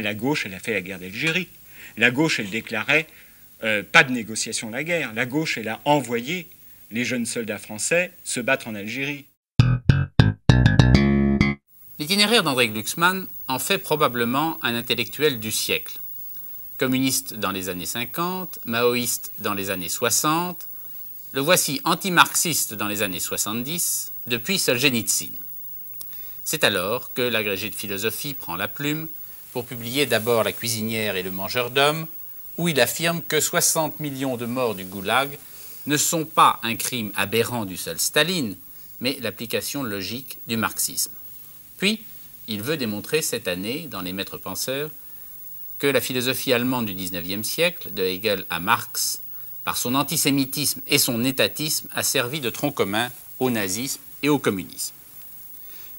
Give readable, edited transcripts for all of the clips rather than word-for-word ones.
La gauche, elle a fait la guerre d'Algérie. La gauche, elle déclarait pas de négociation de la guerre. La gauche, elle a envoyé les jeunes soldats français se battre en Algérie. L'itinéraire d'André Glucksmann en fait probablement un intellectuel du siècle. Communiste dans les années 50, maoïste dans les années 60, le voici anti-marxiste dans les années 70, depuis Solzhenitsyn. C'est alors que l'agrégé de philosophie prend la plume pour publier d'abord La cuisinière et le mangeur d'hommes, où il affirme que 60 millions de morts du goulag ne sont pas un crime aberrant du seul Staline, mais l'application logique du marxisme. Puis, il veut démontrer cette année, dans Les Maîtres penseurs, que la philosophie allemande du XIXe siècle, de Hegel à Marx, par son antisémitisme et son étatisme, a servi de tronc commun au nazisme et au communisme.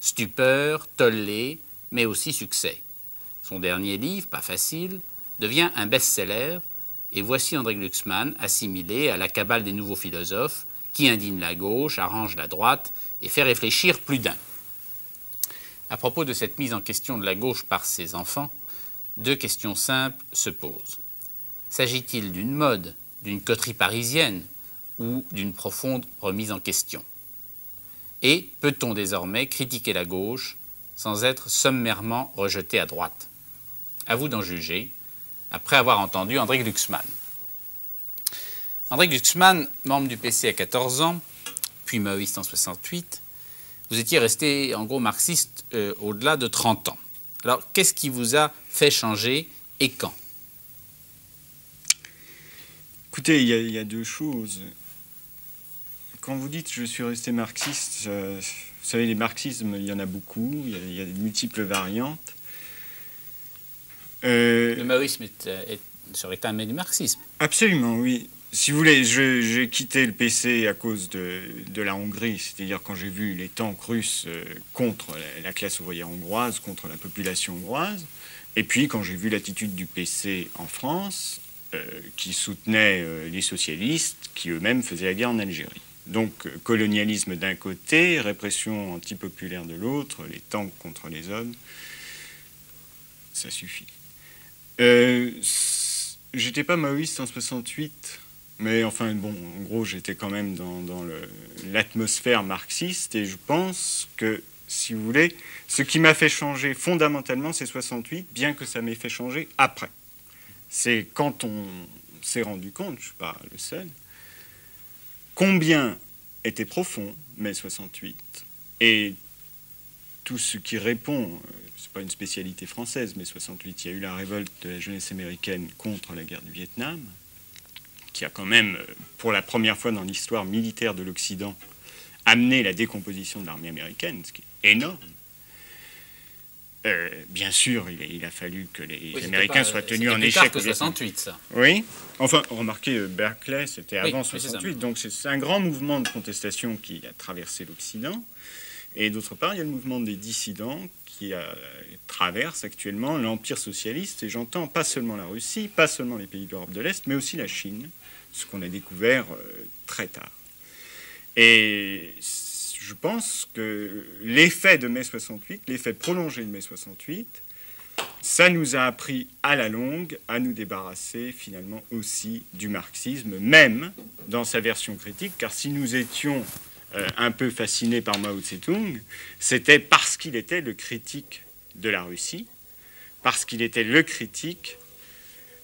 Stupeur, tollé, mais aussi succès. Son dernier livre, pas facile, devient un best-seller, et voici André Glucksmann assimilé à la cabale des nouveaux philosophes qui indigne la gauche, arrange la droite et fait réfléchir plus d'un. À propos de cette mise en question de la gauche par ses enfants, deux questions simples se posent. S'agit-il d'une mode, d'une coterie parisienne ou d'une profonde remise en question? Et peut-on désormais critiquer la gauche sans être sommairement rejeté à droite? À vous d'en juger, après avoir entendu André Glucksmann. André Glucksmann, membre du PC à 14 ans, puis maoïste en 68, vous étiez resté en gros marxiste au-delà de 30 ans. Alors, qu'est-ce qui vous a fait changer et quand? Écoutez, il y a deux choses. Quand vous dites « je suis resté marxiste », vous savez, les marxismes, il y en a beaucoup, il y a de multiples variantes. Le maoïsme serait un mais du marxisme. Absolument, oui. Si vous voulez, j'ai quitté le PC à cause de la Hongrie, c'est-à-dire quand j'ai vu les tanks russes contre la classe ouvrière hongroise, contre la population hongroise, et puis quand j'ai vu l'attitude du PC en France, qui soutenait les socialistes, qui eux-mêmes faisaient la guerre en Algérie. Donc colonialisme d'un côté, répression antipopulaire de l'autre, les tanks contre les hommes, ça suffit. J'étais pas maoïste en 68, mais enfin bon, en gros j'étais quand même dans l'atmosphère marxiste, et je pense que, si vous voulez, ce qui m'a fait changer fondamentalement c'est 68, bien que ça m'ait fait changer après. C'est quand on s'est rendu compte, je ne suis pas le seul, combien était profond mai 68, et tout ce qui répond, c'est pas une spécialité française, mais 68, il y a eu la révolte de la jeunesse américaine contre la guerre du Vietnam, qui a quand même, pour la première fois dans l'histoire militaire de l'Occident, amené la décomposition de l'armée américaine, ce qui est énorme. Bien sûr, il a fallu que les Américains soient tenus en échec. C'était 68, ça. Oui. Enfin, remarquez, Berkeley, c'était avant 68, donc c'est un grand mouvement de contestation qui a traversé l'Occident. Et d'autre part, il y a le mouvement des dissidents qui traverse actuellement l'empire socialiste, et j'entends pas seulement la Russie, pas seulement les pays de l'Europe de l'Est, mais aussi la Chine, ce qu'on a découvert très tard. Et je pense que l'effet de mai 68, l'effet prolongé de mai 68, ça nous a appris à la longue à nous débarrasser finalement aussi du marxisme, même dans sa version critique, car si nous étions un peu fascinés par Mao Tse-tung, c'était parce qu'il était le critique de la Russie, parce qu'il était le critique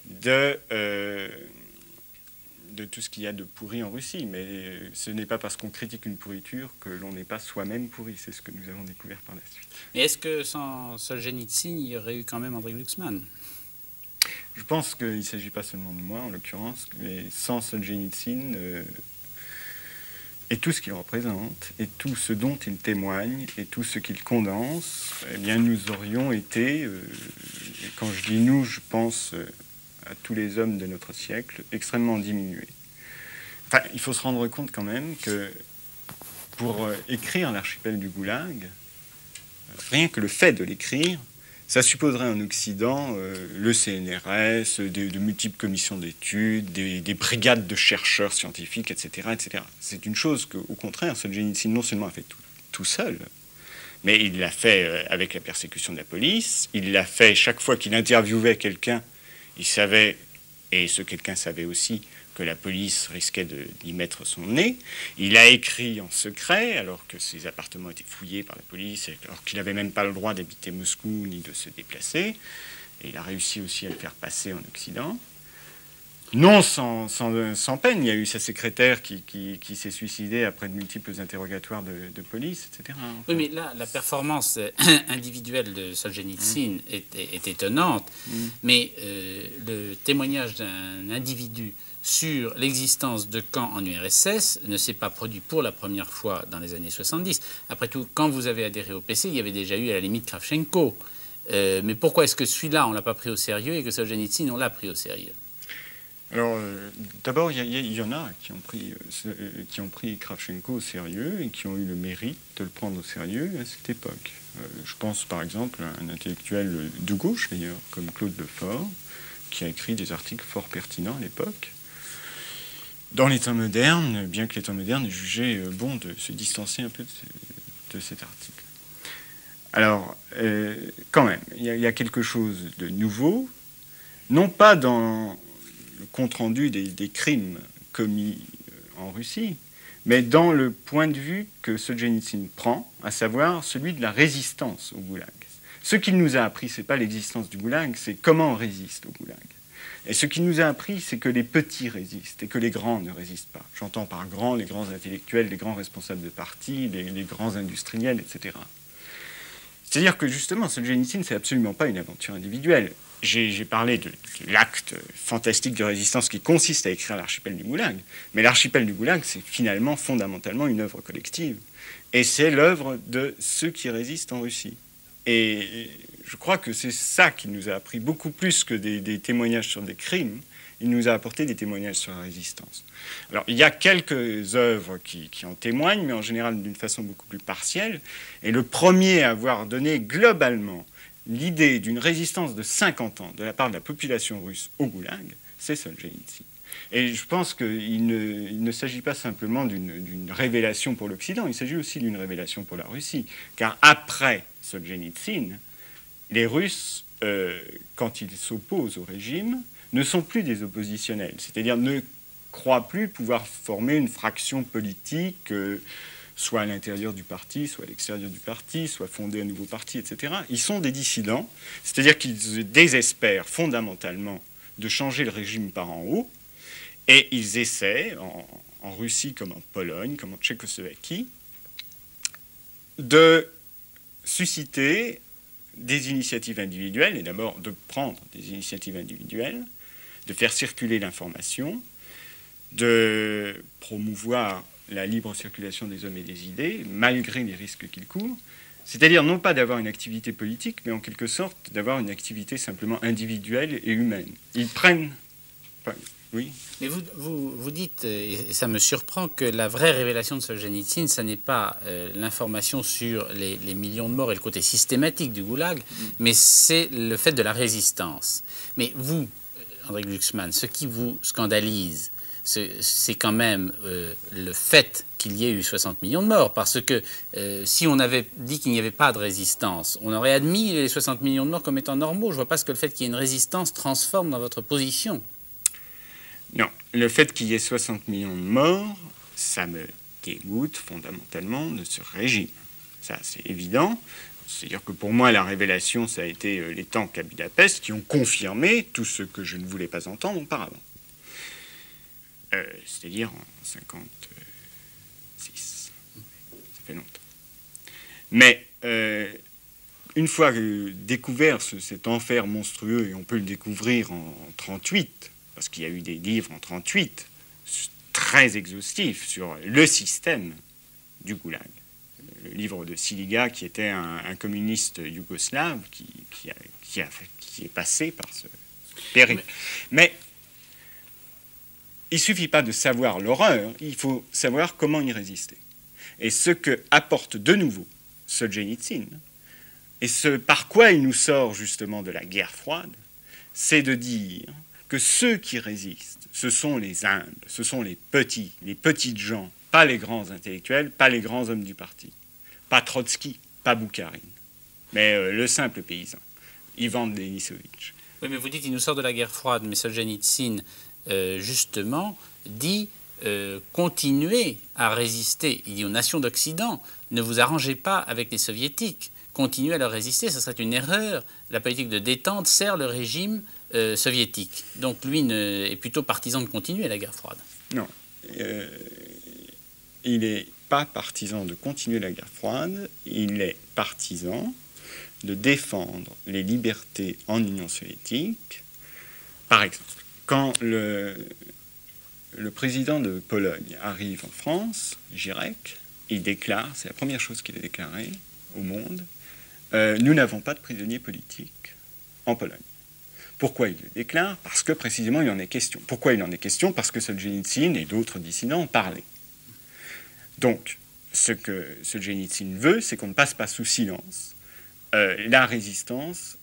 de tout ce qu'il y a de pourri en Russie. Mais ce n'est pas parce qu'on critique une pourriture que l'on n'est pas soi-même pourri. C'est ce que nous avons découvert par la suite. Mais est-ce que sans Solzhenitsyn, il y aurait eu quand même André Glucksmann? Je pense qu'il ne s'agit pas seulement de moi, en l'occurrence, mais sans Solzhenitsyn, et tout ce qu'il représente, et tout ce dont il témoigne, et tout ce qu'il condense, eh bien, nous aurions été, et quand je dis nous, je pense à tous les hommes de notre siècle, extrêmement diminués. Enfin, il faut se rendre compte quand même que pour écrire l'archipel du Goulag, rien que le fait de l'écrire, ça supposerait en Occident le CNRS, de multiples commissions d'études, des brigades de chercheurs scientifiques, etc. etc. C'est une chose qu'au contraire, Solzhenitsyn non seulement a fait tout seul, Mais il l'a fait avec la persécution de la police, il l'a fait chaque fois qu'il interviewait quelqu'un, il savait, et ce quelqu'un savait aussi, que la police risquait d'y mettre son nez. Il a écrit en secret, alors que ses appartements étaient fouillés par la police, alors qu'il n'avait même pas le droit d'habiter Moscou ni de se déplacer. Et il a réussi aussi à le faire passer en Occident. Non sans peine. Il y a eu sa secrétaire qui s'est suicidée après de multiples interrogatoires de police, etc. Enfin, oui, mais là, la performance individuelle de Solzhenitsyn est étonnante, mais le témoignage d'un individu sur l'existence de camps en URSS ne s'est pas produit pour la première fois dans les années 70. Après tout, quand vous avez adhéré au PC, il y avait déjà eu à la limite Kravchenko. Mais pourquoi est-ce que celui-là, on ne l'a pas pris au sérieux et que Solzhenitsyn, on l'a pris au sérieux? Alors, d'abord, il y en a qui ont pris Kravchenko au sérieux et qui ont eu le mérite de le prendre au sérieux à cette époque. Je pense par exemple à un intellectuel de gauche, d'ailleurs, comme Claude Lefort, qui a écrit des articles fort pertinents à l'époque. Dans les temps modernes, bien que les temps modernes aient jugé bon de se distancer un peu de cet article. Alors, quand même, il y a quelque chose de nouveau, non pas dans le compte-rendu des crimes commis en Russie, mais dans le point de vue que Solzhenitsyn prend, à savoir celui de la résistance au goulag. Ce qu'il nous a appris, ce n'est pas l'existence du goulag, c'est comment on résiste au goulag. Et ce qu'il nous a appris, c'est que les petits résistent et que les grands ne résistent pas. J'entends par grands les grands intellectuels, les grands responsables de partis, les grands industriels, etc. C'est-à-dire que justement, Solzhenitsyn, c'est absolument pas une aventure individuelle. J'ai parlé de l'acte fantastique de résistance qui consiste à écrire l'archipel du Goulag. Mais l'archipel du Goulag, c'est finalement, fondamentalement, une œuvre collective. Et c'est l'œuvre de ceux qui résistent en Russie. Et je crois que c'est ça qui nous a appris beaucoup plus que des témoignages sur des crimes. Il nous a apporté des témoignages sur la résistance. Alors, il y a quelques œuvres qui en témoignent, mais en général d'une façon beaucoup plus partielle. Et le premier à avoir donné globalement l'idée d'une résistance de 50 ans de la part de la population russe au goulag, c'est Solzhenitsyn. Et je pense qu'il ne s'agit pas simplement d'une révélation pour l'Occident, il s'agit aussi d'une révélation pour la Russie. Car après Solzhenitsyn, les Russes, quand ils s'opposent au régime, ne sont plus des oppositionnels, c'est-à-dire ne croient plus pouvoir former une fraction politique, soit à l'intérieur du parti, soit à l'extérieur du parti, soit fonder un nouveau parti, etc. Ils sont des dissidents, c'est-à-dire qu'ils désespèrent fondamentalement de changer le régime par en haut, et ils essaient, en Russie comme en Pologne, comme en Tchécoslovaquie, de susciter des initiatives individuelles, et d'abord de prendre des initiatives individuelles, de faire circuler l'information, de promouvoir la libre circulation des hommes et des idées, malgré les risques qu'ils courent, c'est-à-dire non pas d'avoir une activité politique, mais en quelque sorte d'avoir une activité simplement individuelle et humaine. Ils prennent... Enfin, oui. Mais vous dites, et ça me surprend, que la vraie révélation de Solzhenitsyn, ce n'est pas l'information sur les millions de morts et le côté systématique du goulag, mais c'est le fait de la résistance. Mais vous, André Glucksmann, ce qui vous scandalise, c'est quand même le fait qu'il y ait eu 60 millions de morts. Parce que si on avait dit qu'il n'y avait pas de résistance, on aurait admis les 60 millions de morts comme étant normaux. Je ne vois pas ce que le fait qu'il y ait une résistance transforme dans votre position. Non, le fait qu'il y ait 60 millions de morts, ça me dégoûte fondamentalement de ce régime. Ça, c'est évident. C'est-à-dire que pour moi, la révélation, ça a été les tanks à Budapest qui ont confirmé tout ce que je ne voulais pas entendre auparavant. C'est-à-dire en 1956. Ça fait longtemps. Mais une fois découvert cet enfer monstrueux, et on peut le découvrir en 1938, parce qu'il y a eu des livres en 1938 très exhaustifs sur le système du goulag. Le livre de Siliga, qui était un communiste yougoslave qui est passé par ce périple. Mais il ne suffit pas de savoir l'horreur, il faut savoir comment y résister. Et ce que apporte de nouveau Solzhenitsyn, et ce par quoi il nous sort justement de la guerre froide, c'est de dire que ceux qui résistent, ce sont les humbles, ce sont les petites gens, pas les grands intellectuels, pas les grands hommes du parti, pas Trotsky, pas Boukharine, mais le simple paysan, Ivan Denisovitch. Oui, mais vous dites qu'il nous sort de la guerre froide, mais Solzhenitsyn, justement, dit continuez à résister. Il dit aux nations d'Occident, ne vous arrangez pas avec les soviétiques, continuez à leur résister, ce serait une erreur. La politique de détente sert le régime soviétique. Donc lui est plutôt partisan de continuer la guerre froide. Non, il n'est pas partisan de continuer la guerre froide, il est partisan de défendre les libertés en Union soviétique. Par exemple, quand le président de Pologne arrive en France, Gierek, il déclare, c'est la première chose qu'il a déclarée au monde, nous n'avons pas de prisonniers politiques en Pologne. Pourquoi il le déclare? Parce que précisément il en est question. Pourquoi il en est question? Parce que Solzhenitsyn et d'autres dissidents ont parlé. Donc, ce que Solzhenitsyn veut, c'est qu'on ne passe pas sous silence la résistance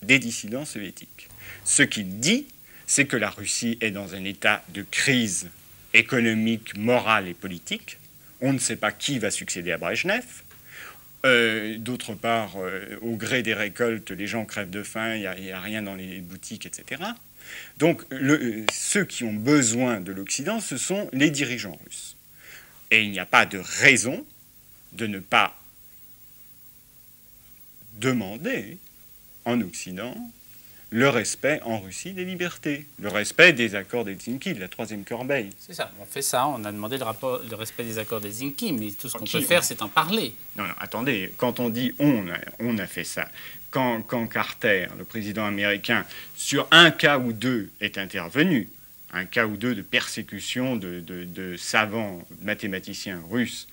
des dissidents soviétiques. Ce qu'il dit, c'est que la Russie est dans un état de crise économique, morale et politique. On ne sait pas qui va succéder à Brejnev. D'autre part, au gré des récoltes, les gens crèvent de faim, il n'y a rien dans les boutiques, etc. Donc, ceux qui ont besoin de l'Occident, ce sont les dirigeants russes. Et il n'y a pas de raison de ne pas demander en Occident le respect en Russie des libertés, le respect des accords d'Helsinki, de la troisième corbeille. C'est ça, on fait ça, on a demandé le respect des accords d'Helsinki, mais tout ce qu'on peut faire, c'est en parler. Non, attendez, quand on dit on a fait ça. Quand Carter, le président américain, sur un cas ou deux est intervenu, un cas ou deux de persécution de savants mathématiciens russes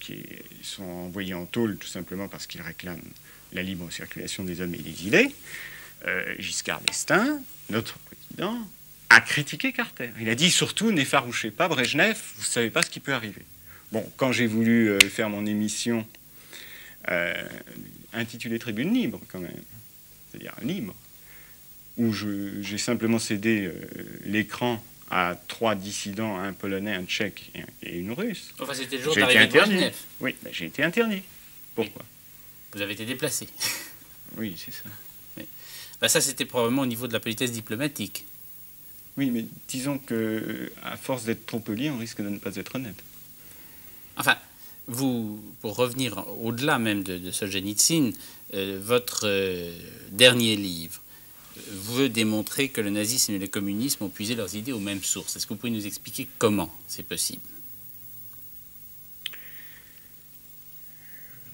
qui sont envoyés en tôle tout simplement parce qu'ils réclament la libre circulation des hommes et des idées, Giscard d'Estaing, notre président, a critiqué Carter. Il a dit surtout n'effarouchez pas Brejnev, vous ne savez pas ce qui peut arriver. Bon, quand j'ai voulu faire mon émission intitulée Tribune libre, quand même, c'est-à-dire libre, où j'ai simplement cédé l'écran à 3 dissidents, un Polonais, un Tchèque et une Russe. Enfin, c'était le jour d'arrivée de Brejnev. Oui, ben, j'ai été interdit. Pourquoi? Vous avez été déplacé. Oui, c'est ça. Oui. Ben, ça, c'était probablement au niveau de la politesse diplomatique. Oui, mais disons qu'à force d'être trop poli, on risque de ne pas être honnête. Enfin, vous, pour revenir au-delà même de Solzhenitsyn, votre dernier livre veut démontrer que le nazisme et le communisme ont puisé leurs idées aux mêmes sources. Est-ce que vous pouvez nous expliquer comment c'est possible?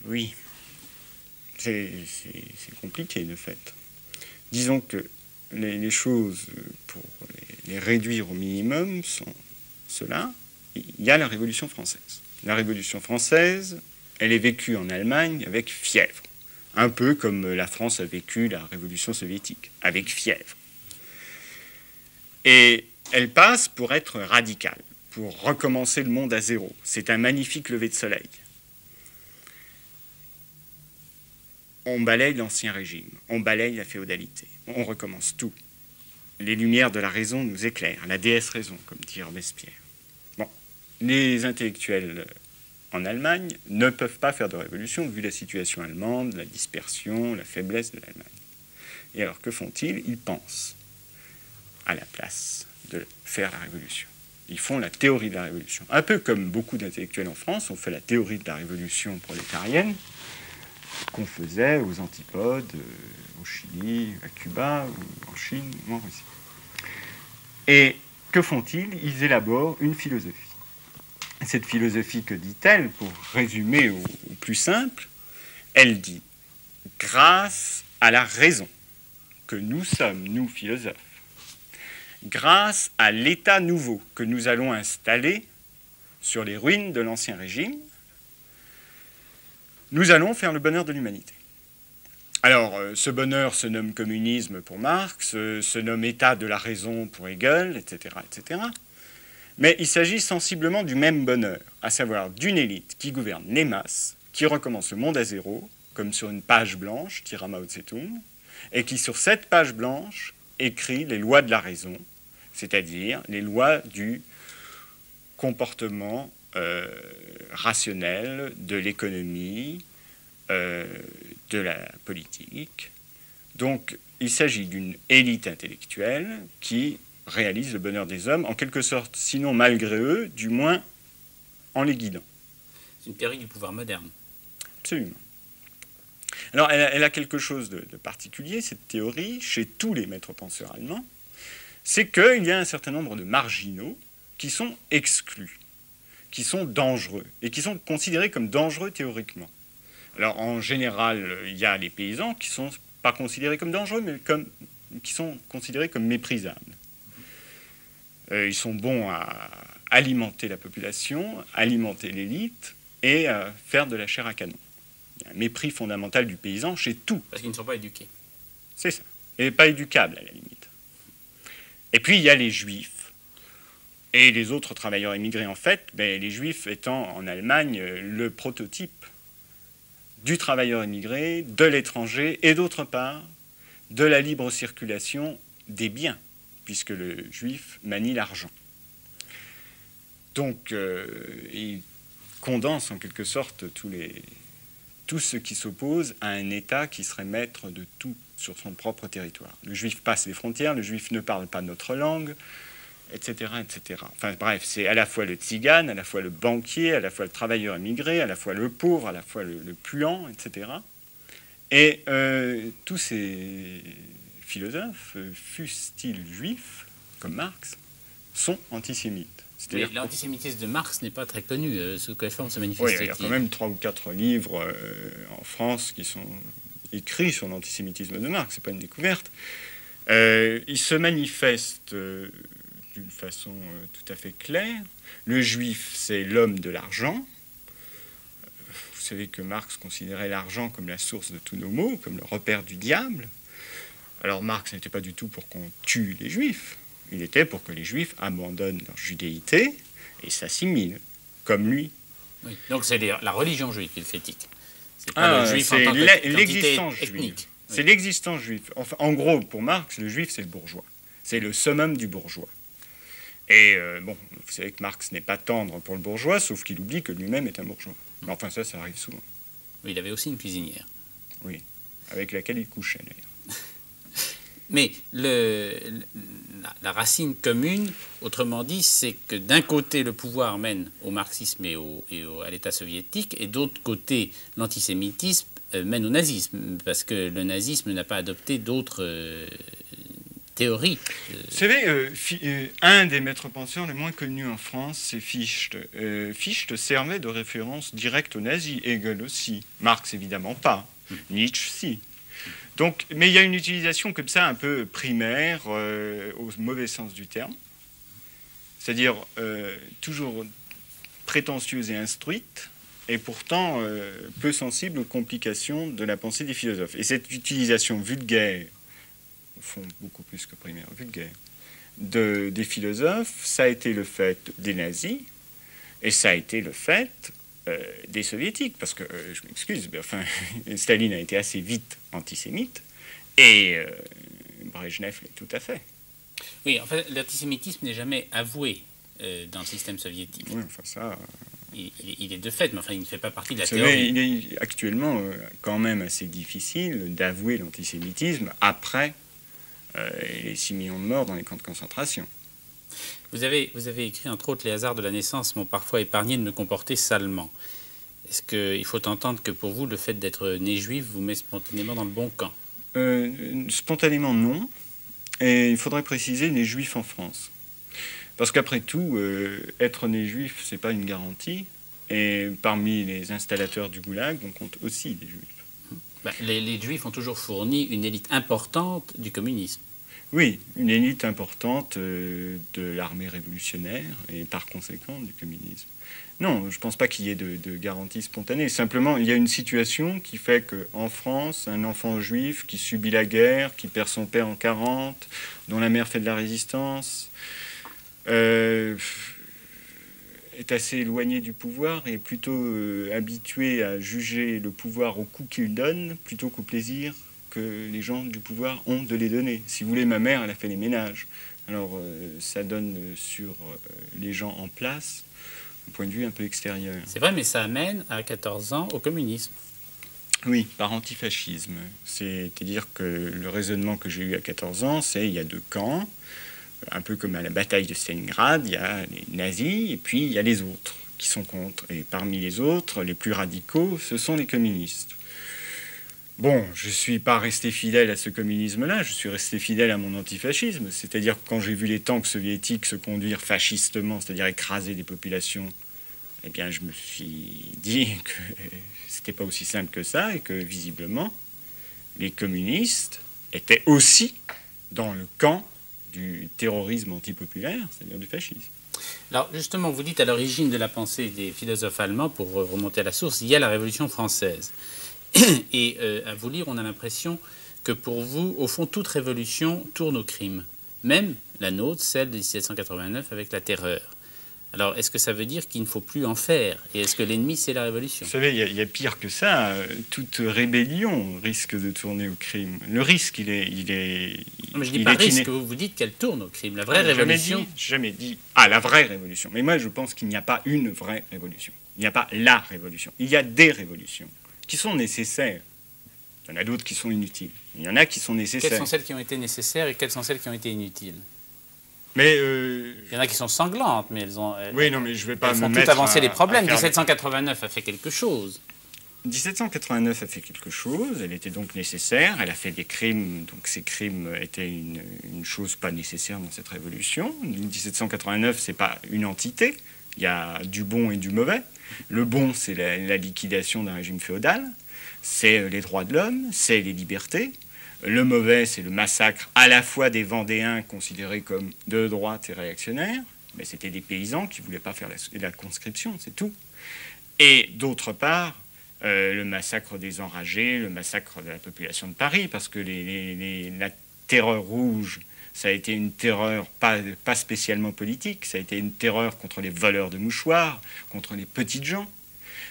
Oui. C'est compliqué, de fait. Disons que les choses, pour les réduire au minimum, sont cela. Il y a la Révolution française. La Révolution française, elle est vécue en Allemagne avec fièvre. Un peu comme la France a vécu la Révolution soviétique, avec fièvre. Et elle passe pour être radicale, pour recommencer le monde à zéro. C'est un magnifique lever de soleil. On balaye l'ancien régime, on balaye la féodalité, on recommence tout. Les lumières de la raison nous éclairent, la déesse raison, comme dit Robespierre. Bon, les intellectuels en Allemagne ne peuvent pas faire de révolution vu la situation allemande, la dispersion, la faiblesse de l'Allemagne. Et alors que font-ils? Ils pensent à la place de faire la révolution. Ils font la théorie de la révolution. Un peu comme beaucoup d'intellectuels en France ont fait la théorie de la révolution prolétarienne qu'on faisait aux antipodes, au Chili, à Cuba, ou en Chine, ou en Russie. Et que font-ils? Ils élaborent une philosophie. Cette philosophie, que dit-elle? Pour résumer au plus simple, elle dit « grâce à la raison que nous sommes, nous philosophes, grâce à l'état nouveau que nous allons installer sur les ruines de l'Ancien Régime, nous allons faire le bonheur de l'humanité. » Alors, ce bonheur se nomme communisme pour Marx, se nomme état de la raison pour Hegel, etc., etc. Mais il s'agit sensiblement du même bonheur, à savoir d'une élite qui gouverne les masses, qui recommence le monde à zéro, comme sur une page blanche, dira Mao Tse-tung, et qui, sur cette page blanche, écrit les lois de la raison, c'est-à-dire les lois du comportement rationnel, de l'économie, de la politique. Donc, il s'agit d'une élite intellectuelle qui réalise le bonheur des hommes, en quelque sorte, sinon malgré eux, du moins en les guidant. C'est une théorie du pouvoir moderne. Absolument. Alors, elle a quelque chose de particulier, cette théorie, chez tous les maîtres penseurs allemands, c'est qu'il y a un certain nombre de marginaux qui sont exclus, qui sont dangereux, et qui sont considérés comme dangereux théoriquement. Alors, en général, il y a les paysans qui ne sont pas considérés comme dangereux, mais qui sont considérés comme méprisables. Ils sont bons à alimenter la population, alimenter l'élite, et faire de la chair à canon. Il y a un mépris fondamental du paysan chez tout. Parce qu'ils ne sont pas éduqués. C'est ça. Et pas éducables, à la limite. Et puis, il y a les juifs. Et les autres travailleurs immigrés, en fait, les juifs étant en Allemagne le prototype du travailleur immigré, de l'étranger, et d'autre part, de la libre circulation des biens, puisque le juif manie l'argent. Donc, il condense en quelque sorte tout ce qui s'oppose à un État qui serait maître de tout sur son propre territoire. Le juif passe les frontières, le juif ne parle pas notre langue, etc., etc. Enfin bref, c'est à la fois le tzigane, à la fois le banquier, à la fois le travailleur immigré, à la fois le pauvre, à la fois le puant, etc. Et tous ces philosophes, fussent-ils juifs, comme Marx, sont antisémites. Mais l'antisémitisme de Marx n'est pas très connu. Sous quelle forme se manifeste-t-il ? Oui, il y a quand même 3 ou 4 livres en France qui sont écrits sur l'antisémitisme de Marx. Ce n'est pas une découverte. Il se manifeste d'une façon tout à fait claire. Le juif, c'est l'homme de l'argent. Vous savez que Marx considérait l'argent comme la source de tous nos maux, comme le repère du diable. Alors Marx n'était pas du tout pour qu'on tue les juifs. Il était pour que les juifs abandonnent leur judéité et s'assimilent, comme lui. Oui. Donc c'est la religion juive qu'il critique. C'est pas le juif c'est en tant l'existence qu'entité juive. ethnique. C'est l'existence juive. Enfin, en gros, pour Marx, le juif, c'est le bourgeois. C'est le summum du bourgeois. Et bon, vous savez que Marx n'est pas tendre pour le bourgeois, sauf qu'il oublie que lui-même est un bourgeois. Mais enfin, ça arrive souvent. Oui, il avait aussi une cuisinière. Oui, avec laquelle il couchait, d'ailleurs. Mais la racine commune, autrement dit, c'est que d'un côté, le pouvoir mène au marxisme et à l'État soviétique, et d'autre côté, l'antisémitisme mène au nazisme, parce que le nazisme n'a pas adopté d'autres théories. Vous savez, un des maîtres penseurs les moins connus en France, c'est Fichte. Fichte servait de référence directe aux nazis, Hegel aussi. Marx, évidemment pas. Nietzsche, si. Donc, mais il y a une utilisation comme ça un peu primaire, au mauvais sens du terme, c'est-à-dire toujours prétentieuse et instruite, et pourtant peu sensible aux complications de la pensée des philosophes. Et cette utilisation vulgaire, au fond beaucoup plus que primaire, vulgaire, des philosophes, ça a été le fait des nazis, et ça a été le fait des soviétiques, parce que, je m'excuse, mais enfin, Staline a été assez vite antisémite, et Brejnev l'est tout à fait. Oui, en fait, l'antisémitisme n'est jamais avoué dans le système soviétique. Oui, enfin ça... Il est de fait, mais enfin, il ne fait pas partie de la théorie. Il est actuellement quand même assez difficile d'avouer l'antisémitisme après les 6 millions de morts dans les camps de concentration. Vous avez écrit, entre autres, « Les hasards de la naissance m'ont parfois épargné de me comporter salement ». Est-ce qu'il faut entendre que pour vous, le fait d'être né juif vous met spontanément dans le bon camp ? Spontanément, non. Et il faudrait préciser les juifs en France. Parce qu'après tout, être né juif, ce n'est pas une garantie. Et parmi les installateurs du goulag, on compte aussi des juifs. Les juifs ont toujours fourni une élite importante du communisme. Oui, une élite importante de l'armée révolutionnaire et par conséquent du communisme. Non, je ne pense pas qu'il y ait de garantie spontanée. Simplement, il y a une situation qui fait qu'en France, un enfant juif qui subit la guerre, qui perd son père en 1940, dont la mère fait de la résistance, est assez éloigné du pouvoir et plutôt habitué à juger le pouvoir au coup qu'il donne plutôt qu'au plaisir que les gens du pouvoir ont de les donner. Si vous voulez, ma mère, elle a fait les ménages. Alors, ça donne sur les gens en place un point de vue un peu extérieur. C'est vrai, mais ça amène à 14 ans au communisme. Oui, par antifascisme. C'est-à-dire que le raisonnement que j'ai eu à 14 ans, c'est il y a deux camps, un peu comme à la bataille de Stalingrad, il y a les nazis et puis il y a les autres qui sont contre. Et parmi les autres, les plus radicaux, ce sont les communistes. Bon, je ne suis pas resté fidèle à ce communisme-là, je suis resté fidèle à mon antifascisme. C'est-à-dire que quand j'ai vu les tanks soviétiques se conduire fascistement, c'est-à-dire écraser des populations, eh bien, je me suis dit que c'était pas aussi simple que ça et que, visiblement, les communistes étaient aussi dans le camp du terrorisme antipopulaire, c'est-à-dire du fascisme. Alors, justement, vous dites à l'origine de la pensée des philosophes allemands, pour remonter à la source, il y a la Révolution française. Et à vous lire, on a l'impression que pour vous, au fond, toute révolution tourne au crime. Même la nôtre, celle de 1789 avec la terreur. Alors, est-ce que ça veut dire qu'il ne faut plus en faire? Et est-ce que l'ennemi, c'est la révolution? Vous savez, il y a pire que ça. Toute rébellion risque de tourner au crime. Le risque, il est non, mais je dis pas risque, vous dites qu'elle tourne au crime. La vraie révolution... Jamais dit. Ah, la vraie révolution. Mais moi, je pense qu'il n'y a pas une vraie révolution. Il n'y a pas la révolution. Il y a des révolutions qui sont nécessaires. Il y en a d'autres qui sont inutiles. Il y en a qui sont nécessaires. Quelles sont celles qui ont été nécessaires et quelles sont celles qui ont été inutiles? Mais il y en a qui sont sanglantes, mais elles ont. Oui, non, mais je vais pas elles me font mettre tout avancer les problèmes. faire... 1789 a fait quelque chose. 1789 a fait quelque chose. Elle était donc nécessaire. Elle a fait des crimes. Donc ces crimes étaient une chose pas nécessaire dans cette révolution. 1789, c'est pas une entité. Il y a du bon et du mauvais. Le bon, c'est la liquidation d'un régime féodal. C'est les droits de l'homme. C'est les libertés. Le mauvais, c'est le massacre à la fois des Vendéens considérés comme de droite et réactionnaires, mais c'était des paysans qui ne voulaient pas faire la conscription, c'est tout. Et d'autre part, le massacre des enragés, le massacre de la population de Paris, parce que la terreur rouge, ça a été une terreur pas spécialement politique, ça a été une terreur contre les voleurs de mouchoirs, contre les petites gens.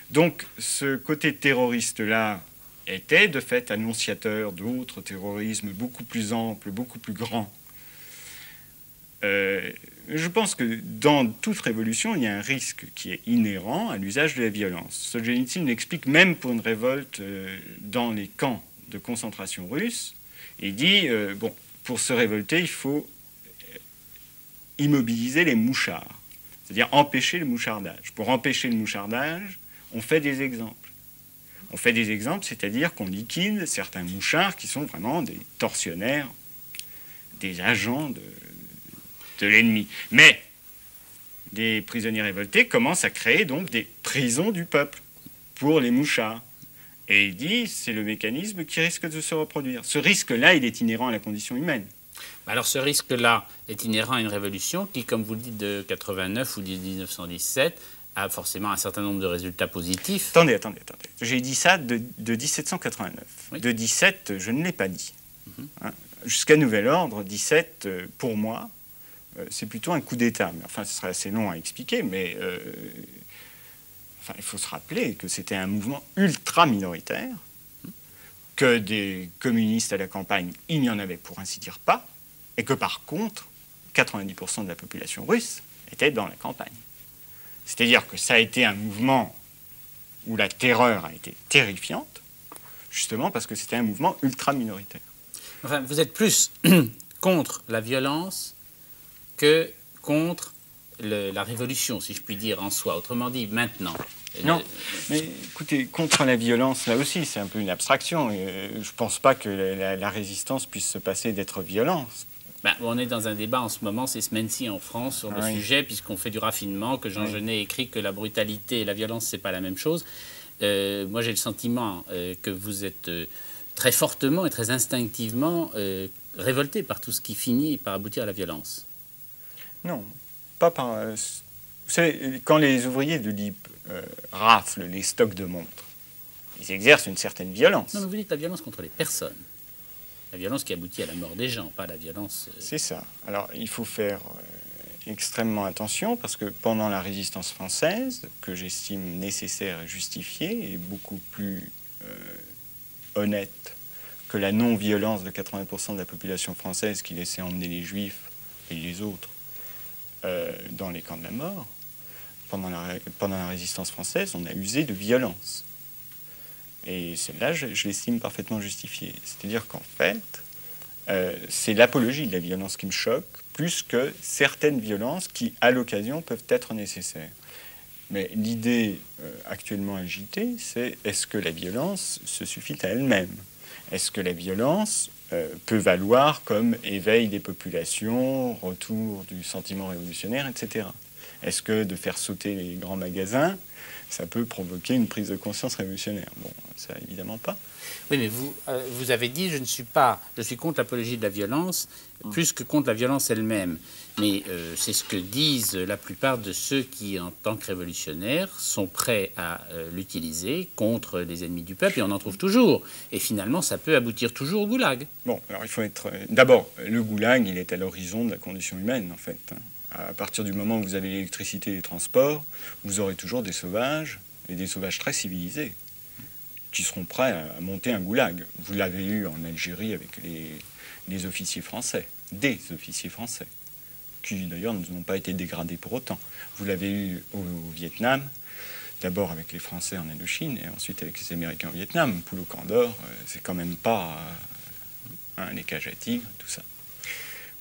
Donc ce côté terroriste-là était de fait annonciateur d'autres terrorismes beaucoup plus amples, beaucoup plus grands. Je pense que dans toute révolution, il y a un risque qui est inhérent à l'usage de la violence. Solzhenitsyn l'explique même pour une révolte dans les camps de concentration russes. Il dit, bon, pour se révolter, il faut immobiliser les mouchards, c'est-à-dire empêcher le mouchardage. Pour empêcher le mouchardage, on fait des exemples. On fait des exemples, c'est-à-dire qu'on liquide certains mouchards qui sont vraiment des tortionnaires, des agents de l'ennemi. Mais des prisonniers révoltés commencent à créer donc des prisons du peuple pour les mouchards. Et il dit, c'est le mécanisme qui risque de se reproduire. Ce risque-là, il est inhérent à la condition humaine. Alors ce risque-là est inhérent à une révolution qui, comme vous le dites, de 89 ou de 1917, a forcément un certain nombre de résultats positifs. Attendez. J'ai dit ça de 1789. Oui. De 17, je ne l'ai pas dit. Hein. Jusqu'à nouvel ordre, 17, pour moi, c'est plutôt un coup d'État. Mais enfin, ce serait assez long à expliquer, mais enfin, il faut se rappeler que c'était un mouvement ultra minoritaire, que des communistes à la campagne, il n'y en avait pour ainsi dire pas, et que par contre, 90% de la population russe était dans la campagne. C'est-à-dire que ça a été un mouvement où la terreur a été terrifiante, justement parce que c'était un mouvement ultra minoritaire. Enfin, vous êtes plus contre la violence que contre la révolution, si je puis dire, en soi. Autrement dit, maintenant. Non, mais écoutez, contre la violence, là aussi, c'est un peu une abstraction. Je ne pense pas que la résistance puisse se passer d'être violence. Ben, on est dans un débat en ce moment, ces semaines-ci en France, sur le sujet, puisqu'on fait du raffinement, que Jean Genet écrit que la brutalité et la violence, c'est pas la même chose. Moi, j'ai le sentiment que vous êtes très fortement et très instinctivement révolté par tout ce qui finit par aboutir à la violence. Non, pas par... vous savez, quand les ouvriers de l'IP raflent les stocks de montres, ils exercent une certaine violence. Non, mais vous dites la violence contre les personnes. La violence qui aboutit à la mort des gens, pas la violence... C'est ça. Alors, il faut faire extrêmement attention, parce que pendant la résistance française, que j'estime nécessaire et justifiée, et beaucoup plus honnête que la non-violence de 80% de la population française qui laissait emmener les Juifs et les autres dans les camps de la mort, pendant la résistance française, on a usé de violence. Et celle-là, je l'estime parfaitement justifiée. C'est-à-dire qu'en fait, c'est l'apologie de la violence qui me choque, plus que certaines violences qui, à l'occasion, peuvent être nécessaires. Mais l'idée actuellement agitée, c'est est-ce que la violence se suffit à elle-même? Est-ce que la violence peut valoir comme éveil des populations, retour du sentiment révolutionnaire, etc. Est-ce que de faire sauter les grands magasins, ça peut provoquer une prise de conscience révolutionnaire? Bon, ça évidemment pas. Oui, mais vous avez dit je suis contre l'apologie de la violence plus que contre la violence elle-même. Mais c'est ce que disent la plupart de ceux qui, en tant que révolutionnaires, sont prêts à l'utiliser contre les ennemis du peuple, et on en trouve toujours. Et finalement, ça peut aboutir toujours au goulag. Bon, alors il faut être... D'abord, le goulag, il est à l'horizon de la condition humaine, en fait. À partir du moment où vous avez l'électricité et les transports, vous aurez toujours des sauvages, et des sauvages très civilisés, qui seront prêts à monter un goulag. Vous l'avez eu en Algérie avec les officiers français, des officiers français, qui d'ailleurs n'ont pas été dégradés pour autant. Vous l'avez eu au Vietnam, d'abord avec les Français en Indochine, et ensuite avec les Américains au Vietnam. Poule au camp d'or, c'est quand même pas les cages à tigres, tout ça.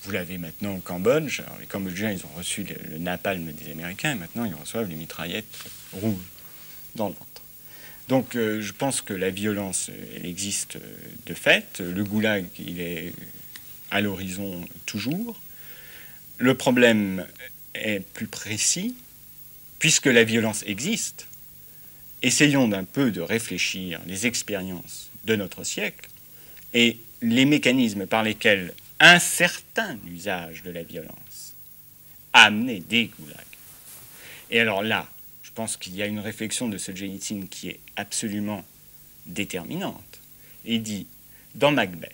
Vous l'avez maintenant au Cambodge. Alors, les Cambodgiens, ils ont reçu le napalm des Américains, et maintenant ils reçoivent les mitraillettes rouges dans le ventre. Donc je pense que la violence, elle existe de fait. Le goulag, il est à l'horizon toujours. Le problème est plus précis. Puisque la violence existe, essayons d'un peu de réfléchir les expériences de notre siècle et les mécanismes par lesquels un certain usage de la violence a amené des goulags. Et alors là, je pense qu'il y a une réflexion de Solzhenitsyn qui est absolument déterminante. Il dit, dans Macbeth,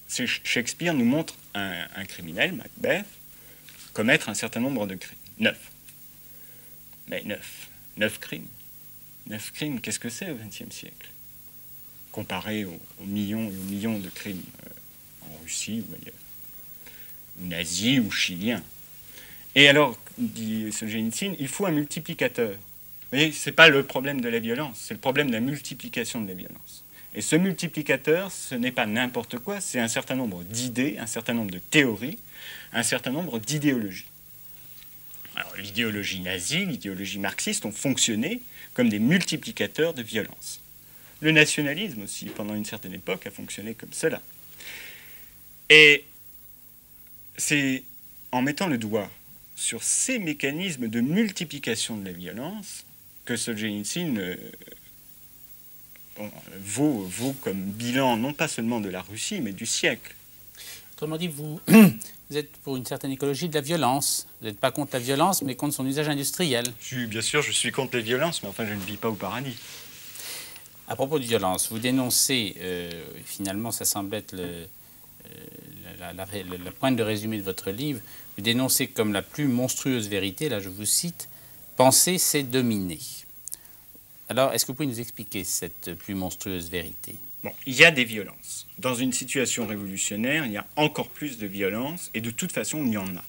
Shakespeare nous montre un criminel, Macbeth, commettre un certain nombre de crimes. 9. Mais 9 crimes. 9 crimes, qu'est-ce que c'est au XXe siècle? Comparé aux millions et aux millions de crimes en Russie ou ailleurs, ou nazis ou chiliens. Et alors, dit Solzhenitsyn, il faut un multiplicateur. Vous voyez, ce n'est pas le problème de la violence, c'est le problème de la multiplication de la violence. Et ce multiplicateur, ce n'est pas n'importe quoi, c'est un certain nombre d'idées, un certain nombre de théories, un certain nombre d'idéologies. Alors, l'idéologie nazie, l'idéologie marxiste ont fonctionné comme des multiplicateurs de violence. Le nationalisme aussi, pendant une certaine époque, a fonctionné comme cela. Et c'est en mettant le doigt sur ces mécanismes de multiplication de la violence que Solzhenitsyn vaut comme bilan non pas seulement de la Russie, mais du siècle. Autrement dit, vous êtes pour une certaine écologie de la violence. Vous n'êtes pas contre la violence, mais contre son usage industriel. Bien sûr, je suis contre les violences, mais enfin, je ne vis pas au paradis. À propos de violence, vous dénoncez, finalement, ça semble être la pointe de résumé de votre livre, vous dénoncez comme la plus monstrueuse vérité, là je vous cite, « Penser, c'est dominer ». Alors, est-ce que vous pouvez nous expliquer cette plus monstrueuse vérité? Bon, il y a des violences. Dans une situation révolutionnaire, il y a encore plus de violences, et de toute façon, il y en a.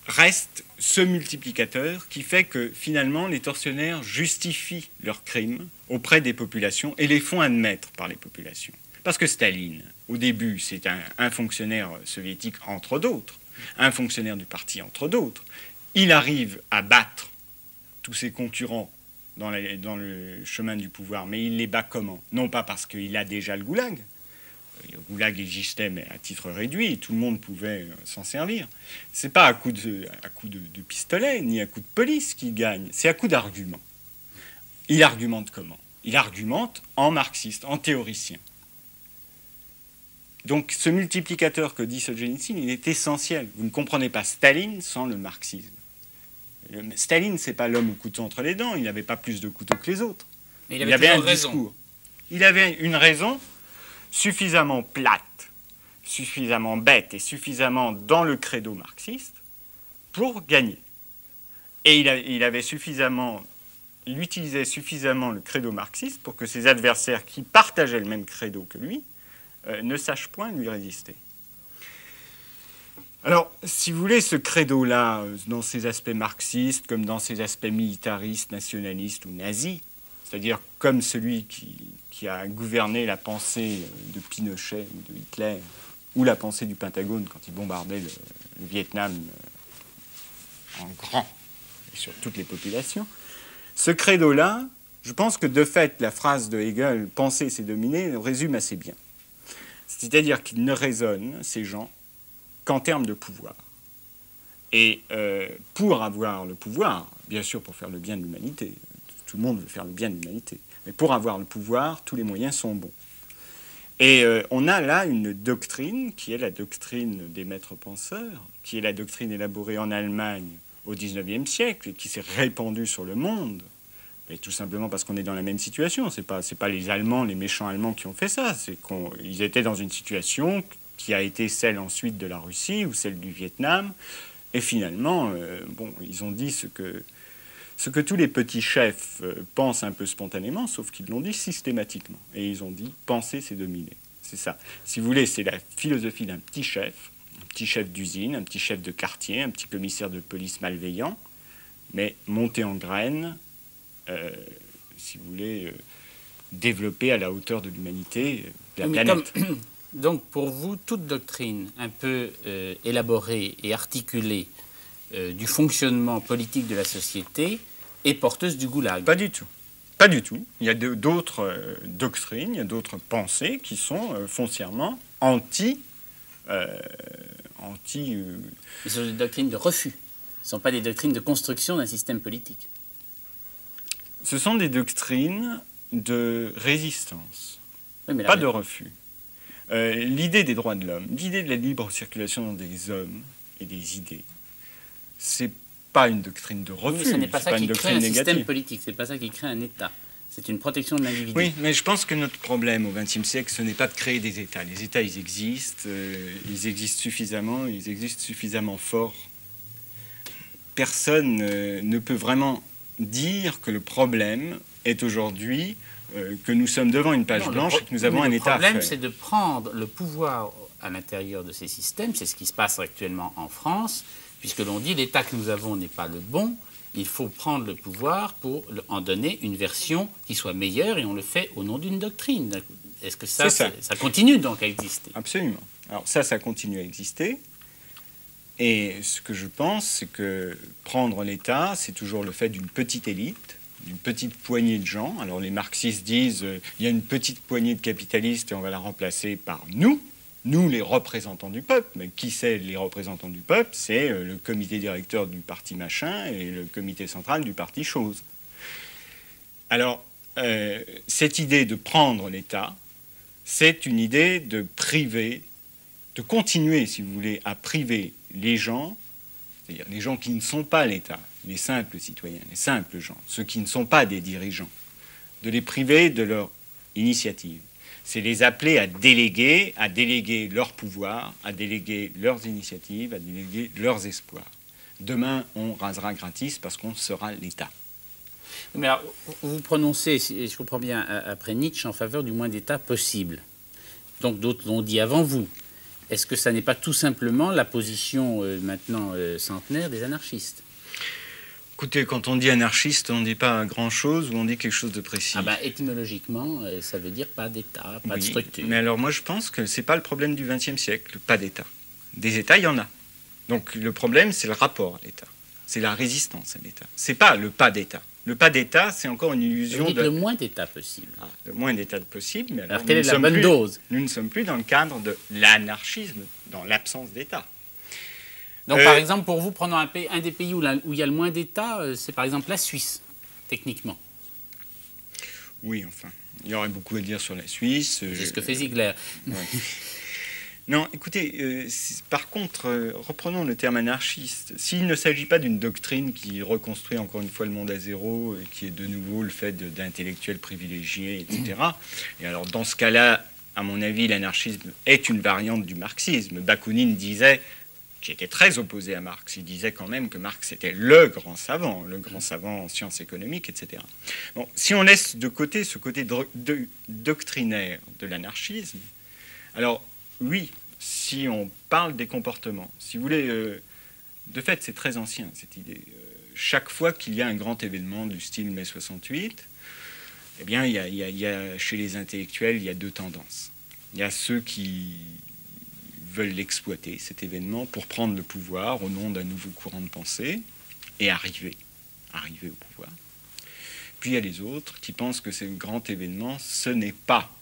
Reste ce multiplicateur qui fait que, finalement, les tortionnaires justifient leurs crimes auprès des populations et les font admettre par les populations. Parce que Staline, au début, c'est un fonctionnaire soviétique entre d'autres, un fonctionnaire du parti entre d'autres. Il arrive à battre tous ses concurrents dans le chemin du pouvoir, mais il les bat comment? Non pas parce qu'il a déjà le goulag. Le goulag existait, mais à titre réduit, et tout le monde pouvait s'en servir. C'est pas à coup de pistolet, ni à coup de police qu'il gagne, c'est à coup d'argument. Il argumente comment? Il argumente en marxiste, en théoricien. Donc ce multiplicateur que dit Solzhenitsyn, il est essentiel. Vous ne comprenez pas Staline sans le marxisme. Staline, c'est pas l'homme au couteau entre les dents, il n'avait pas plus de couteaux que les autres. Mais il avait un discours. Il avait une raison suffisamment plate, suffisamment bête et suffisamment dans le credo marxiste pour gagner. Et il utilisait suffisamment le credo marxiste pour que ses adversaires qui partageaient le même credo que lui ne sachent point lui résister. Alors, si vous voulez, ce credo-là, dans ses aspects marxistes, comme dans ses aspects militaristes, nationalistes ou nazis, c'est-à-dire comme celui qui a gouverné la pensée de Pinochet ou de Hitler, ou la pensée du Pentagone quand il bombardait le Vietnam en grand, et sur toutes les populations. Ce credo-là, je pense que de fait, la phrase de Hegel, « penser, c'est dominer », le résume assez bien. C'est-à-dire qu'ils ne raisonnent, ces gens, qu'en termes de pouvoir. Et pour avoir le pouvoir, bien sûr pour faire le bien de l'humanité, tout le monde veut faire le bien de l'humanité, mais pour avoir le pouvoir, tous les moyens sont bons. Et on a là une doctrine qui est la doctrine des maîtres penseurs, qui est la doctrine élaborée en Allemagne au XIXe siècle et qui s'est répandue sur le monde. Mais tout simplement parce qu'on est dans la même situation. C'est pas les Allemands, les méchants Allemands qui ont fait ça. C'est qu'ils étaient dans une situation qui a été celle ensuite de la Russie ou celle du Vietnam. Et finalement, ils ont dit ce que tous les petits chefs pensent un peu spontanément, sauf qu'ils l'ont dit systématiquement. Et ils ont dit « penser, c'est dominer ». C'est ça. Si vous voulez, c'est la philosophie d'un petit chef d'usine, un petit chef de quartier, un petit commissaire de police malveillant, mais monté en graines, si vous voulez, développé à la hauteur de l'humanité, de la planète. Donc, pour vous, toute doctrine un peu élaborée et articulée du fonctionnement politique de la société est porteuse du goulag? Pas du tout. Pas du tout. Il y a d'autres doctrines, il y a d'autres pensées qui sont foncièrement anti... Mais ce sont des doctrines de refus. Ce ne sont pas des doctrines de construction d'un système politique. Ce sont des doctrines de résistance, oui, mais pas de refus. L'idée des droits de l'homme, l'idée de la libre circulation des hommes et des idées, c'est pas une doctrine de refus. Oui, ce n'est pas ça qui crée un système politique, c'est pas ça qui crée un État. C'est une protection de l'individu. Oui, mais je pense que notre problème au XXe siècle, ce n'est pas de créer des États. Les États, ils existent suffisamment, ils existent suffisamment fort. Personne ne peut vraiment dire que le problème est aujourd'hui que nous sommes devant une page blanche et que nous avons un État à faire. Le problème, c'est de prendre le pouvoir à l'intérieur de ces systèmes. C'est ce qui se passe actuellement en France, puisque l'on dit l'État que nous avons n'est pas le bon. Il faut prendre le pouvoir pour en donner une version qui soit meilleure, et on le fait au nom d'une doctrine. Est-ce que ça continue donc à exister? Absolument. Alors ça continue à exister. Et ce que je pense, c'est que prendre l'État, c'est toujours le fait d'une petite élite, d'une petite poignée de gens. Alors les marxistes disent il y a une petite poignée de capitalistes et on va la remplacer par nous les représentants du peuple. Mais qui c'est les représentants du peuple? C'est le comité directeur du parti machin et le comité central du parti chose. Alors cette idée de prendre l'État, c'est une idée de priver, de continuer, si vous voulez, à priver les gens, c'est-à-dire les gens qui ne sont pas l'État, les simples citoyens, les simples gens, ceux qui ne sont pas des dirigeants, de les priver de leur initiative. C'est les appeler à déléguer leur pouvoir, à déléguer leurs initiatives, à déléguer leurs espoirs. Demain, on rasera gratis parce qu'on sera l'État. Mais alors, vous prononcez, si je comprends bien, après Nietzsche, en faveur du moins d'État possible. Donc d'autres l'ont dit avant vous. Est-ce que ça n'est pas tout simplement la position maintenant centenaire des anarchistes? Écoutez, quand on dit anarchiste, on ne dit pas grand-chose ou on dit quelque chose de précis. Ah ben, étymologiquement, ça veut dire pas d'État, pas de structure. Mais alors moi je pense que ce n'est pas le problème du XXe siècle, pas d'État. Des États, il y en a. Donc le problème, c'est le rapport à l'État. C'est la résistance à l'État. Ce n'est pas le pas d'État. Le pas d'État, c'est encore une illusion de... le moins d'État possible. Ah, le moins d'État possible. Mais alors quelle est la bonne dose? Nous ne sommes plus dans le cadre de l'anarchisme, dans l'absence d'État. Donc, par exemple, pour vous, prenons un des pays où il y a le moins d'État, c'est par exemple la Suisse, techniquement. Oui, enfin, il y aurait beaucoup à dire sur la Suisse. C'est ce que fait Ziegler. Ouais. Non, écoutez, par contre, reprenons le terme anarchiste. S'il ne s'agit pas d'une doctrine qui reconstruit encore une fois le monde à zéro, et qui est de nouveau le fait d'intellectuels privilégiés, etc. Et alors, dans ce cas-là, à mon avis, l'anarchisme est une variante du marxisme. Bakounine disait, qui était très opposé à Marx, il disait quand même que Marx était le grand savant en sciences économiques, etc. Bon, si on laisse de côté ce côté doctrinaire de l'anarchisme, alors oui, si on parle des comportements, si vous voulez, de fait c'est très ancien cette idée. Chaque fois qu'il y a un grand événement du style mai 68, Eh bien, chez les intellectuels, il y a deux tendances. Il y a ceux qui veulent l'exploiter, cet événement, pour prendre le pouvoir au nom d'un nouveau courant de pensée et arriver au pouvoir. Puis il y a les autres qui pensent que ce grand événement, ce n'est pas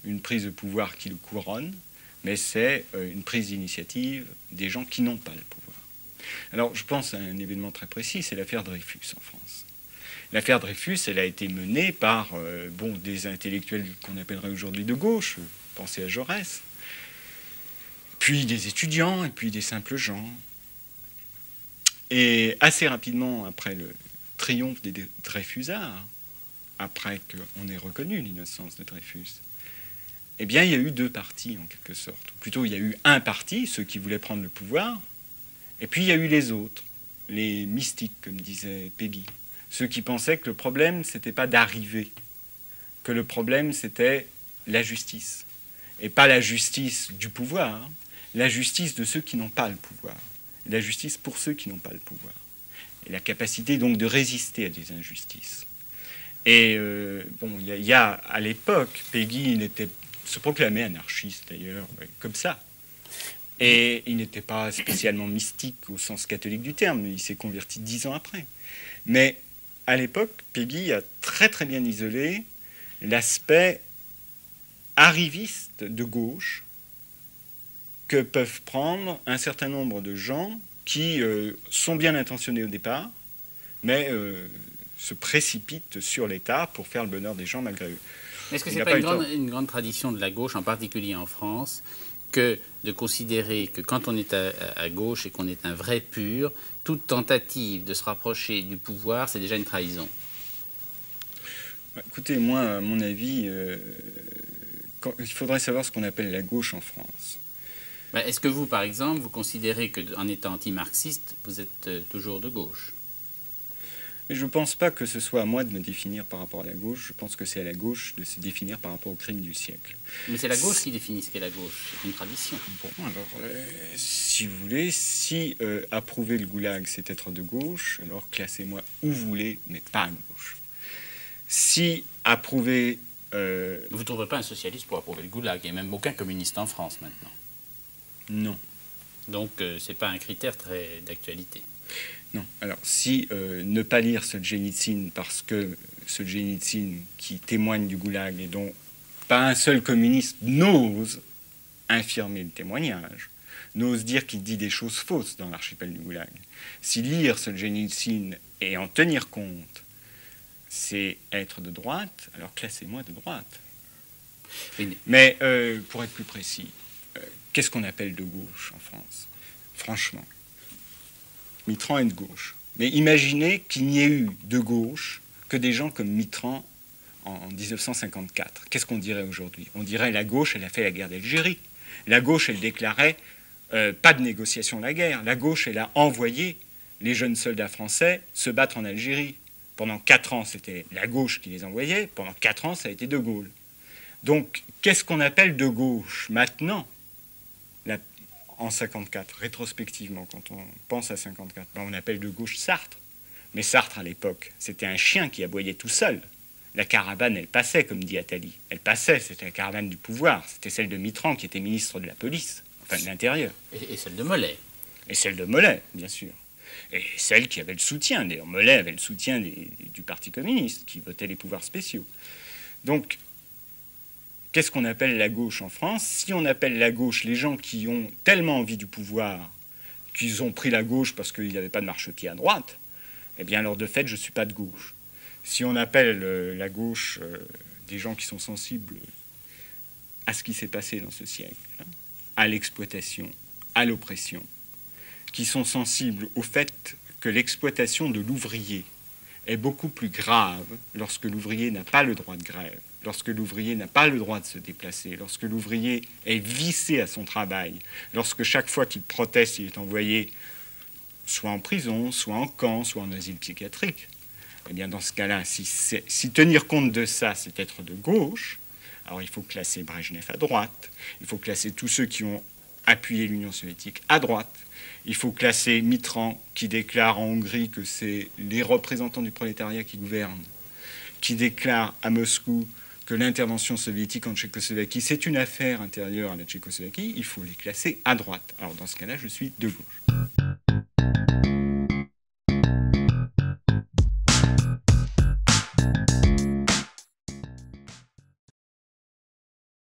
une prise de pouvoir qui le couronne, mais c'est une prise d'initiative des gens qui n'ont pas le pouvoir. Alors je pense à un événement très précis, c'est l'affaire Dreyfus en France. L'affaire Dreyfus, elle a été menée par des intellectuels qu'on appellerait aujourd'hui de gauche, pensez à Jaurès, puis des étudiants et puis des simples gens. Et assez rapidement après le triomphe des Dreyfusards, après qu'on ait reconnu l'innocence de Dreyfus, eh bien, il y a eu deux partis, en quelque sorte. Ou plutôt, il y a eu un parti, ceux qui voulaient prendre le pouvoir, et puis il y a eu les autres, les mystiques, comme disait Péguy, ceux qui pensaient que le problème, c'était pas d'arriver, que le problème, c'était la justice. Et pas la justice du pouvoir, la justice de ceux qui n'ont pas le pouvoir. La justice pour ceux qui n'ont pas le pouvoir. Et la capacité donc de résister à des injustices. Et il y a à l'époque, Péguy se proclamait anarchiste d'ailleurs, comme ça. Et il n'était pas spécialement mystique au sens catholique du terme, il s'est converti 10 ans après. Mais à l'époque, Péguy a très très bien isolé l'aspect arriviste de gauche que peuvent prendre un certain nombre de gens qui sont bien intentionnés au départ, mais se précipitent sur l'État pour faire le bonheur des gens malgré eux. Est-ce que ce n'est pas une grande tradition de la gauche, en particulier en France, que de considérer que quand on est à gauche et qu'on est un vrai pur, toute tentative de se rapprocher du pouvoir, c'est déjà une trahison? Écoutez, moi, à mon avis, il faudrait savoir ce qu'on appelle la gauche en France. Est-ce que vous, par exemple, vous considérez qu'en étant anti-marxiste, vous êtes toujours de gauche? Je ne pense pas que ce soit à moi de me définir par rapport à la gauche. Je pense que c'est à la gauche de se définir par rapport au crime du siècle. Mais c'est la gauche qui définit ce qu'est la gauche. C'est une tradition. Bon, alors, si vous voulez, si approuver le goulag, c'est être de gauche, alors classez-moi où vous voulez, mais pas à gauche. Si approuver... Vous ne trouverez pas un socialiste pour approuver le goulag. Il n'y a même aucun communiste en France maintenant. Non. Donc, ce n'est pas un critère très d'actualité. Non. Alors, si ne pas lire Solzhenitsyn parce que Solzhenitsyn, qui témoigne du goulag et dont pas un seul communiste n'ose infirmer le témoignage, n'ose dire qu'il dit des choses fausses dans l'archipel du goulag. Si lire Solzhenitsyn et en tenir compte, c'est être de droite, alors classez-moi de droite. Mais pour être plus précis, qu'est-ce qu'on appelle de gauche en France? Franchement. Mitterrand est de gauche. Mais imaginez qu'il n'y ait eu de gauche que des gens comme Mitterrand en 1954. Qu'est-ce qu'on dirait aujourd'hui? On dirait la gauche, elle a fait la guerre d'Algérie. La gauche, elle déclarait pas de négociation de la guerre. La gauche, elle a envoyé les jeunes soldats français se battre en Algérie. Pendant 4 ans, c'était la gauche qui les envoyait. Pendant 4 ans, ça a été De Gaulle. Donc, qu'est-ce qu'on appelle de gauche maintenant? En 54, rétrospectivement, quand on pense à 54, on appelle de gauche Sartre. Mais Sartre, à l'époque, c'était un chien qui aboyait tout seul. La caravane, elle passait, comme dit Attali. Elle passait, c'était la caravane du pouvoir. C'était celle de Mitterrand, qui était ministre de la police, enfin de l'Intérieur. Et celle de Mollet. Et celle de Mollet, bien sûr. Et celle qui avait le soutien. D'ailleurs, Mollet avait le soutien du Parti communiste, qui votait les pouvoirs spéciaux. Donc, qu'est-ce qu'on appelle la gauche en France? Si on appelle la gauche les gens qui ont tellement envie du pouvoir qu'ils ont pris la gauche parce qu'il n'y avait pas de marchepied à droite, eh bien alors de fait, je ne suis pas de gauche. Si on appelle la gauche des gens qui sont sensibles à ce qui s'est passé dans ce siècle, à l'exploitation, à l'oppression, qui sont sensibles au fait que l'exploitation de l'ouvrier est beaucoup plus grave lorsque l'ouvrier n'a pas le droit de grève, lorsque l'ouvrier n'a pas le droit de se déplacer, lorsque l'ouvrier est vissé à son travail, lorsque chaque fois qu'il proteste, il est envoyé soit en prison, soit en camp, soit en asile psychiatrique. Eh bien, dans ce cas-là, si tenir compte de ça, c'est être de gauche, alors il faut classer Brejnev à droite, il faut classer tous ceux qui ont appuyé l'Union soviétique à droite, il faut classer Mitterrand, qui déclare en Hongrie que c'est les représentants du prolétariat qui gouvernent, qui déclarent à Moscou que l'intervention soviétique en Tchécoslovaquie, c'est une affaire intérieure à la Tchécoslovaquie, il faut les classer à droite. Alors dans ce cas-là, je suis de gauche.